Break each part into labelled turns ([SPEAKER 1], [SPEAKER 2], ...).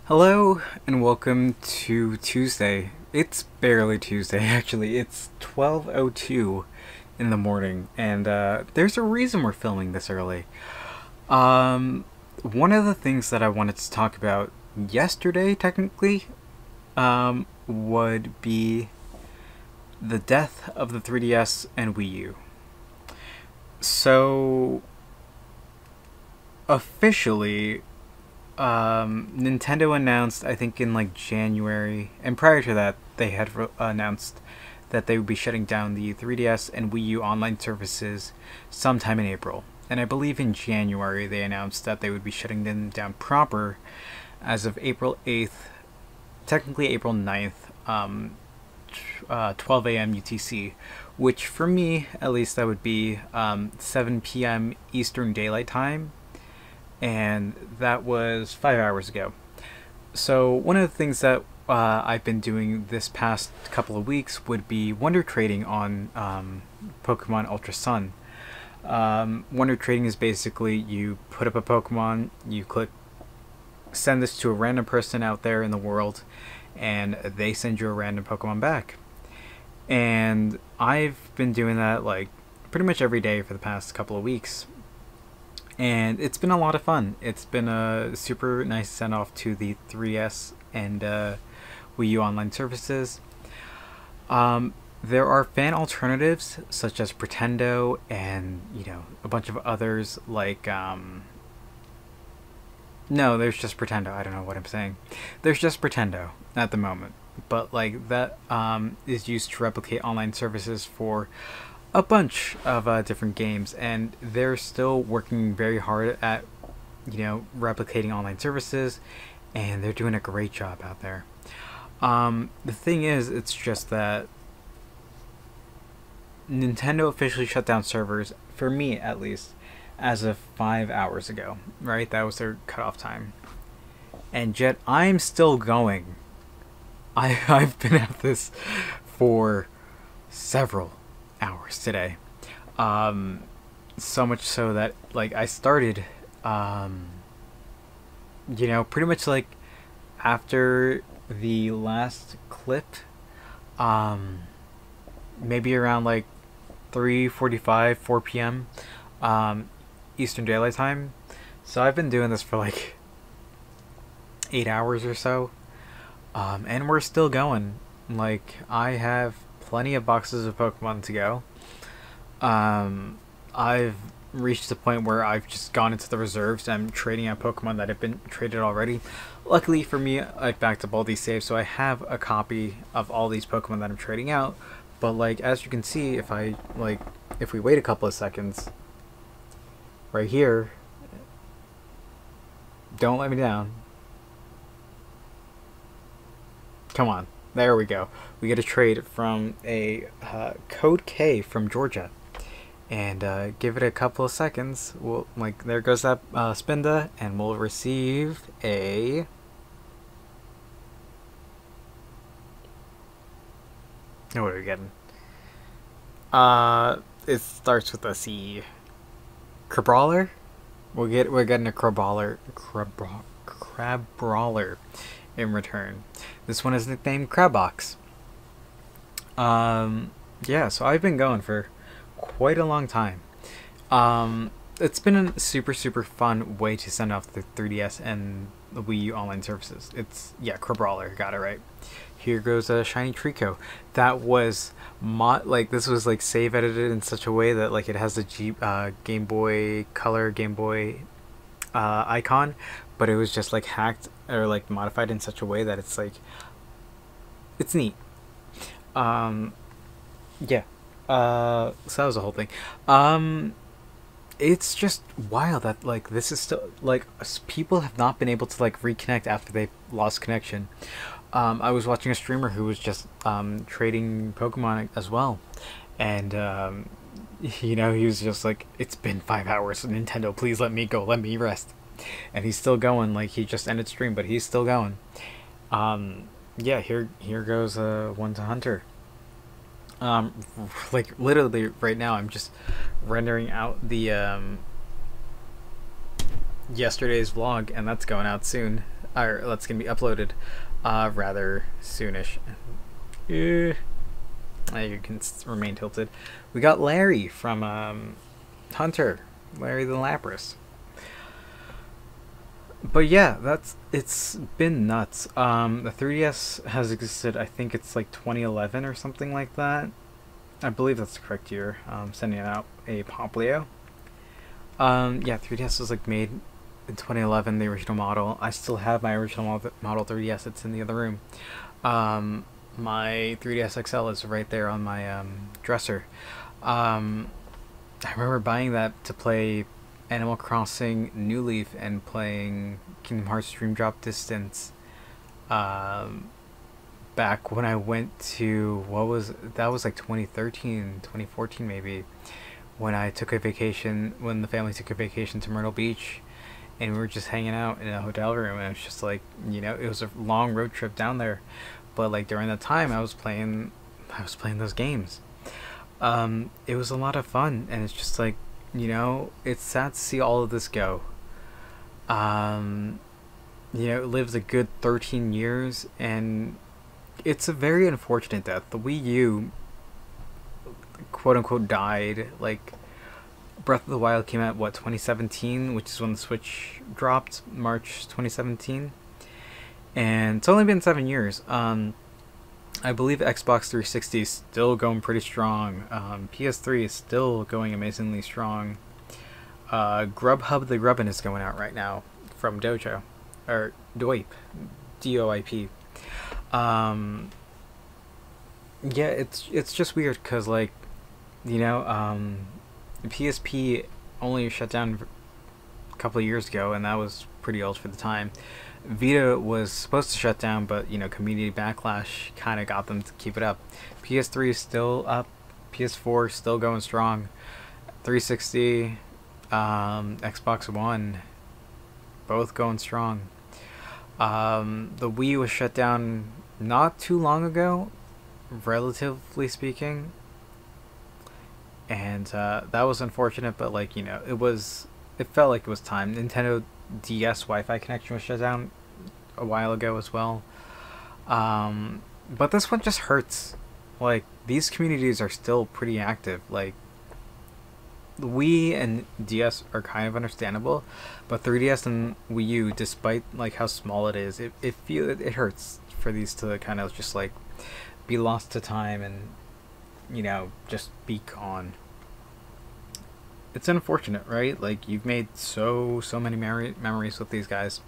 [SPEAKER 1] Hello and welcome to Tuesday. It's barely Tuesday actually. It's 12:02 in the morning and there's a reason we're filming this early. One of the things that I wanted to talk about yesterday technically would be the death of the 3DS and Wii U. So officially Nintendo announced, I think in like January, and prior to that, they had announced that they would be shutting down the 3DS and Wii U online services sometime in April. And I believe in January they announced that they would be shutting them down proper as of April 8th, technically April 9th, 12 a.m. UTC, which for me, at least, that would be 7 p.m. Eastern Daylight Time, and that was 5 hours ago. So one of the things that I've been doing this past couple of weeks would be wonder trading on Pokemon Ultra Sun. Wonder trading is basically you put up a Pokemon, you click send this to a random person out there in the world, and they send you a random Pokemon back. And I've been doing that like pretty much every day for the past couple of weeks. And it's been a lot of fun. It's been a super nice send off to the 3DS and Wii U online services. There are fan alternatives such as Pretendo and a bunch of others like no, there's just Pretendo. I don't know what I'm saying. There's just Pretendo at the moment, but like that is used to replicate online services for a bunch of different games, and they're still working very hard at replicating online services, and they're doing a great job out there. The thing is, it's just that Nintendo officially shut down servers, for me at least, as of 5 hours ago, right? That was their cutoff time, and yet I'm still going. I've been at this for several hours today, so much so that like I started pretty much like after the last clip, maybe around like 3:45 4 p.m. Eastern Daylight Time. So I've been doing this for like 8 hours or so, and we're still going. Like, I have plenty of boxes of Pokemon to go. I've reached the point where I've just gone into the reserves and I'm trading out Pokemon that have been traded already. Luckily for me, I've backed up all these saves, so I have a copy of all these Pokemon that I'm trading out. But like, as you can see, if we wait a couple of seconds, right here, don't let me down. Come on. There we go. We get a trade from a Code K from Georgia, and give it a couple of seconds. We'll there goes that Spinda, and we'll receive a what are we getting? It starts with a C. Crabrawler. We're getting a Crabrawler in return. This one is nicknamed Crabbox. Yeah, so I've been going for quite a long time. It's been a super fun way to send off the 3DS and the Wii U online services. It's Crabrawler, got it right. Here goes a shiny Trico. That was this was like save edited in such a way that like it has the Game Boy Color Game Boy icon, but it was just like hacked or like modified in such a way that it's like it's neat. Yeah. So that was the whole thing. It's just wild that like this is still like people have not been able to like reconnect after they've lost connection. I was watching a streamer who was just trading Pokemon as well, and he was just like, it's been 5 hours, Nintendo, please let me go, let me rest. And he's still going. Like, he just ended stream, but he's still going. Yeah, here goes one to Hunter. Like literally right now I'm just rendering out the yesterday's vlog, and that's going out soon. or that's gonna be uploaded rather soonish. You can remain tilted. We got Larry from Hunter, Larry the Lapras. But yeah, it's been nuts. The 3DS has existed. I think it's like 2011 or something like that. I believe that's the correct year. Sending out a Poplio. Yeah, 3DS was like made in 2011, the original model. I still have my original model 3DS. It's in the other room. My 3DS XL is right there on my dresser. I remember buying that to play Animal Crossing New Leaf and playing Kingdom Hearts Dream Drop Distance. Back when I went to, that was like 2013, 2014 maybe, when I took a vacation, when the family took a vacation to Myrtle Beach, and we were just hanging out in a hotel room, and it was just like, it was a long road trip down there, but like during that time I was playing those games. It was a lot of fun, and it's just like, it's sad to see all of this go. It lived a good 13 years, and it's a very unfortunate death. The Wii U, quote unquote, died. Like, Breath of the Wild came out, 2017, which is when the Switch dropped, March 2017. And it's only been 7 years. I believe Xbox 360 is still going pretty strong. PS3 is still going amazingly strong. Grubhub the Grubbin is going out right now from Dojo. Or Doip. DOIP. Yeah, it's just weird because, like, PSP only shut down a couple of years ago, and that was pretty old for the time. Vita was supposed to shut down, but community backlash kind of got them to keep it up. PS3 is still up. PS4 is still going strong. 360, Xbox One, both going strong. The Wii was shut down not too long ago, relatively speaking, and that was unfortunate. But it felt like it was time. Nintendo DS Wi-Fi connection was shut down a while ago as well. But this one just hurts. Like, these communities are still pretty active. Like, the Wii and DS are kind of understandable, but 3DS and Wii U, despite like how small it is, it hurts for these to kind of just like be lost to time and just be gone. It's unfortunate, right? Like, you've made so many memories with these guys.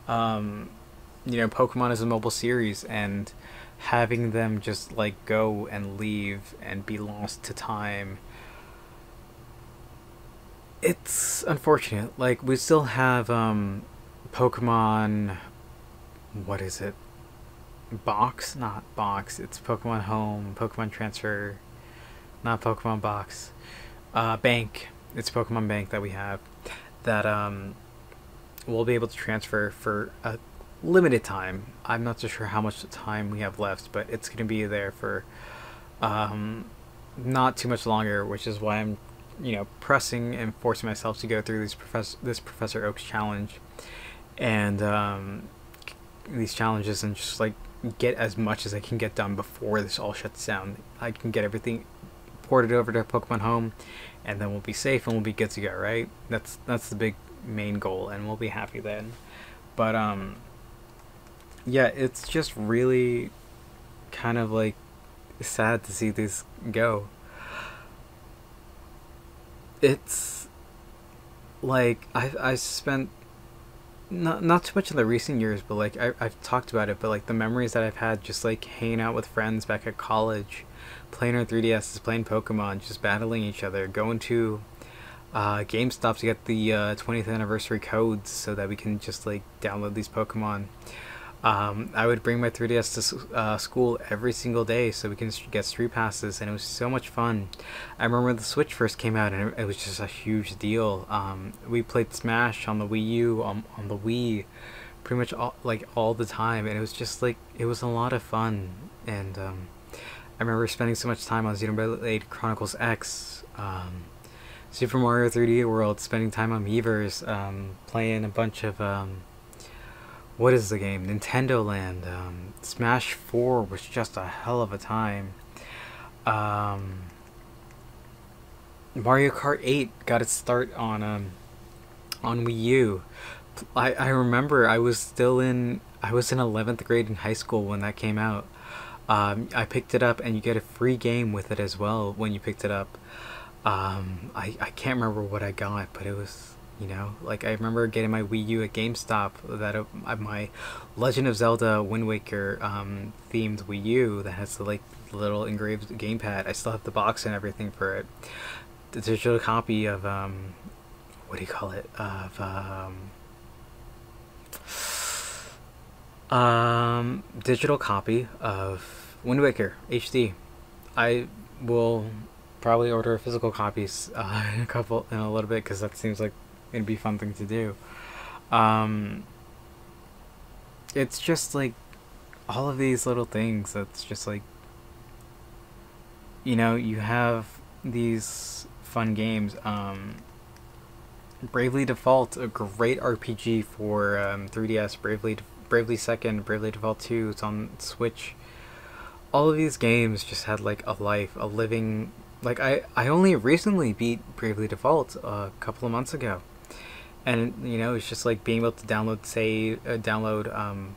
[SPEAKER 1] Pokemon is a mobile series, and having them just like go and leave and be lost to time, it's unfortunate. Like, we still have Pokemon, what is it? Box? Not Box. It's Pokemon Home, Pokemon Transfer, not Pokemon Box. Bank. It's Pokemon Bank that we have that we'll be able to transfer for a limited time. I'm not so sure how much time we have left, but it's going to be there for not too much longer, which is why I'm pressing and forcing myself to go through this Professor Oak's challenge and these challenges, and just like get as much as I can get done before this all shuts down. I can get everything ported over to Pokemon Home, and then we'll be safe and we'll be good to go, right? That's the big main goal, and we'll be happy then. But yeah, it's just really kind of like sad to see this go. It's like I spent not too much in the recent years, but like I've talked about it, but like the memories that I've had just like hanging out with friends back at college, playing our 3DSs, playing Pokemon, just battling each other, going to GameStop to get the 20th anniversary codes so that we can just like download these Pokemon. I would bring my 3DS to school every single day so we can get street passes, and it was so much fun. I remember when the Switch first came out, and it was just a huge deal. We played Smash on the Wii U, on the Wii, pretty much all the time, and it was just like, it was a lot of fun. And I remember spending so much time on Xenoblade Chronicles X, Super Mario 3D World, spending time on Miiverse, playing a bunch of what is the game? Nintendo Land. Smash 4 was just a hell of a time. Um, Mario Kart 8 got its start on Wii U. I remember I was in 11th grade in high school when that came out. I picked it up and you get a free game with it as well when you picked it up. I can't remember what I got, but it was, like I remember getting my Wii U at GameStop, that my Legend of Zelda Wind Waker themed Wii U that has the like little engraved gamepad. I still have the box and everything for it. The digital copy of what do you call it? Of digital copy of Wind Waker HD. I will probably order physical copies in a little bit because that seems like it'd be a fun thing to do. It's just like all of these little things that's just like, you have these fun games. Bravely Default, a great RPG for 3DS. Bravely Second, Bravely Default 2, it's on Switch. All of these games just had like a life, a living. Like I only recently beat Bravely Default a couple of months ago, and it's just like being able to download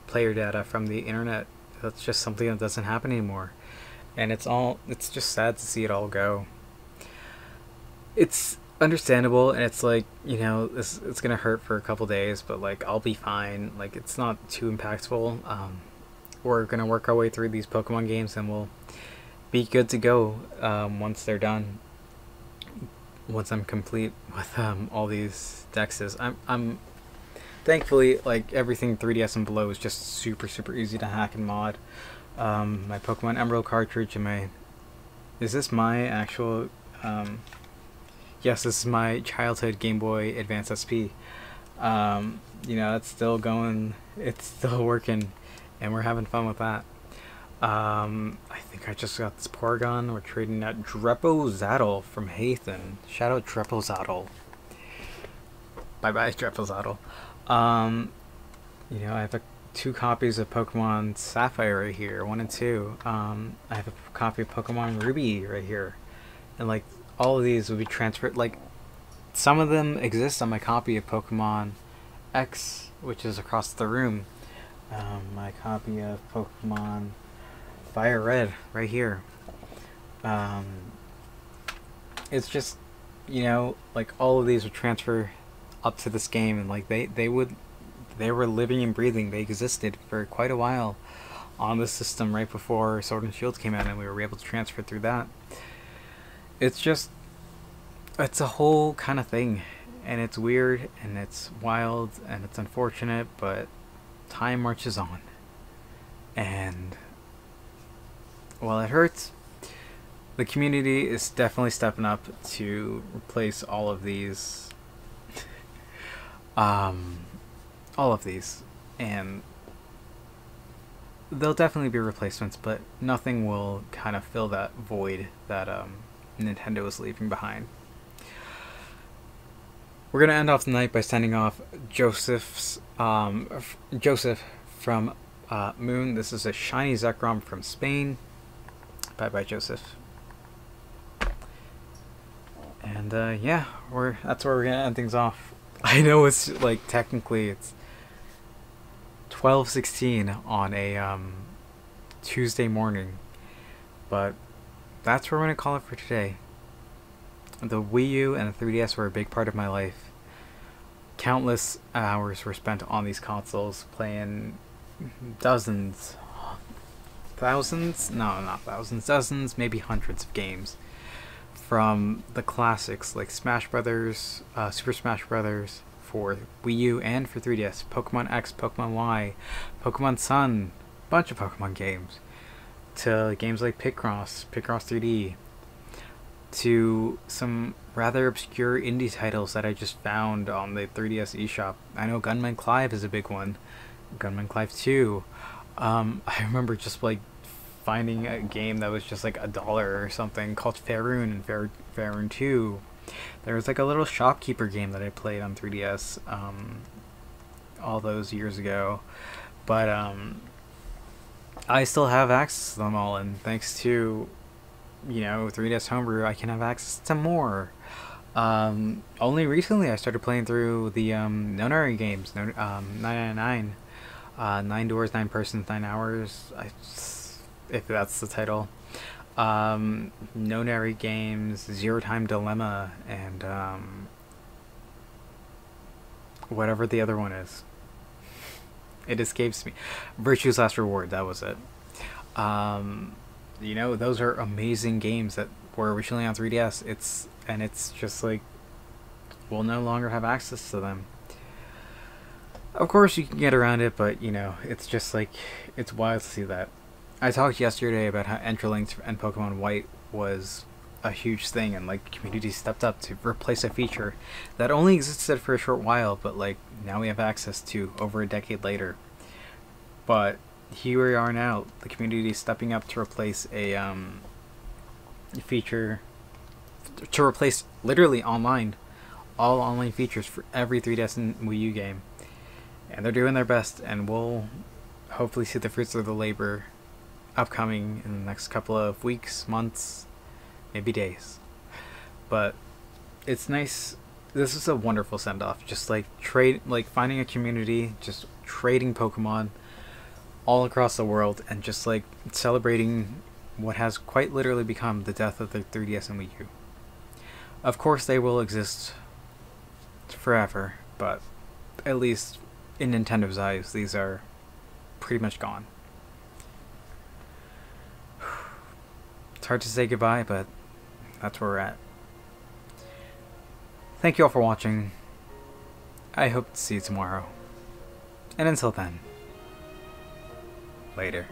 [SPEAKER 1] player data from the internet. That's just something that doesn't happen anymore, and it's just sad to see it all go. It's understandable, and it's like, it's gonna hurt for a couple days, but like I'll be fine. Like it's not too impactful. We're gonna work our way through these Pokemon games and we'll be good to go once they're done, once I'm complete with all these dexes. I'm thankfully, like, everything 3DS and below is just super easy to hack and mod. My Pokemon Emerald cartridge and is this my actual yes, this is my childhood Game Boy Advance SP. It's still going, it's still working, and we're having fun with that. I think I just got this Porygon. We're trading that Drepozaddle from Hathan. Shout out Drepozaddle. Bye bye Drepozaddle. I have two copies of Pokemon Sapphire right here, 1 and 2. I have a copy of Pokemon Ruby right here, and like all of these will be transferred. Like some of them exist on my copy of Pokemon X, which is across the room. My copy of Pokemon Fire Red right here. It's just, like all of these would transfer up to this game, and like they were living and breathing. They existed for quite a while on the system right before Sword and Shield came out, and we were able to transfer through that. It's a whole kind of thing, and it's weird and it's wild and it's unfortunate, but time marches on. And while it hurts, the community is definitely stepping up to replace all of these and there'll definitely be replacements, but nothing will kind of fill that void that Nintendo is leaving behind. We're gonna end off the night by sending off Joseph from Moon. This is a shiny Zekrom from Spain. Bye bye Joseph. And yeah, that's where we're gonna end things off. I know it's like technically it's 12:16 on a Tuesday morning, but that's where we're gonna call it for today. The Wii U and the 3DS were a big part of my life. Countless hours were spent on these consoles playing dozens, maybe hundreds of games. From the classics like Smash Brothers, Super Smash Brothers for Wii U and for 3DS, Pokemon X, Pokemon Y, Pokemon Sun, bunch of Pokemon games, to games like Picross 3D, to some rather obscure indie titles that I just found on the 3DS eShop. I know Gunman Clive is a big one. Gunman Clive 2. I remember just like finding a game that was just like $1 or something called Faerun and Faerun 2. There was like a little shopkeeper game that I played on 3DS. all those years ago. But I still have access to them all, and thanks to 3DS Homebrew, I can have access to more. Only recently I started playing through the Nonary games, 999, 9 doors, 9 persons, 9 hours. If that's the title. Nonary games, Zero Time Dilemma, and whatever the other one is. It escapes me. Virtue's Last Reward, that was it. Those are amazing games that were originally on 3DS. It's just like, we'll no longer have access to them. Of course you can get around it, but it's just like, it's wild to see that. I talked yesterday about how Interlinked and Pokemon White was a huge thing, and like community stepped up to replace a feature that only existed for a short while, but like now we have access to over a decade later. But here we are now, the community is stepping up to replace a feature, to replace literally all online features for every 3DS and Wii U game, and they're doing their best, and we'll hopefully see the fruits of the labor upcoming in the next couple of weeks, months, maybe days. But it's nice. This is a wonderful send-off. Just like finding a community, just trading Pokemon all across the world, and just like celebrating what has quite literally become the death of the 3DS and Wii U. Of course they will exist forever, but at least in Nintendo's eyes, these are pretty much gone. It's hard to say goodbye, but that's where we're at. Thank you all for watching. I hope to see you tomorrow. And until then, later.